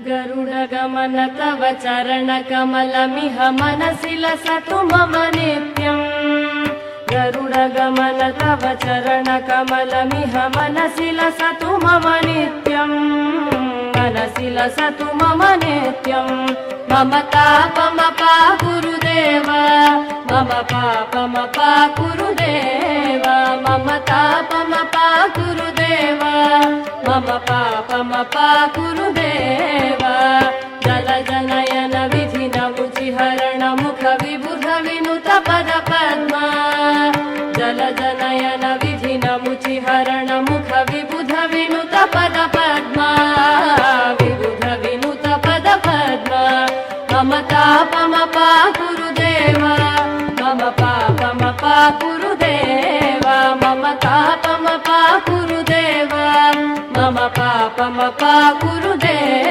गरुडगमन तव चरणकमलमिह मनसि लसतु मम नित्यम् गरुडगमन तव चरणकमलमिह मनसि लसतु मम नित्यम् मनसि लसतु मम नित्यम् मम तापमपा गुरुदेव मम पापमपा गुरुदेव मम तापमपा गुरुदेव मम पापमपा गुरुदेव जलजनयन विधिन मुचिहरण मुख विबुध विनुत पद पद्मा जलजनयन विधिन मुचिहरण मुख विबुध विनुत पद पद्मा विबुध विनुत पद पद्मा मम तापमपा गुरुदेव मम पापमपा गुरुदेव मम तापमपा गुरुदेव मम पापमपा गुरुदेव।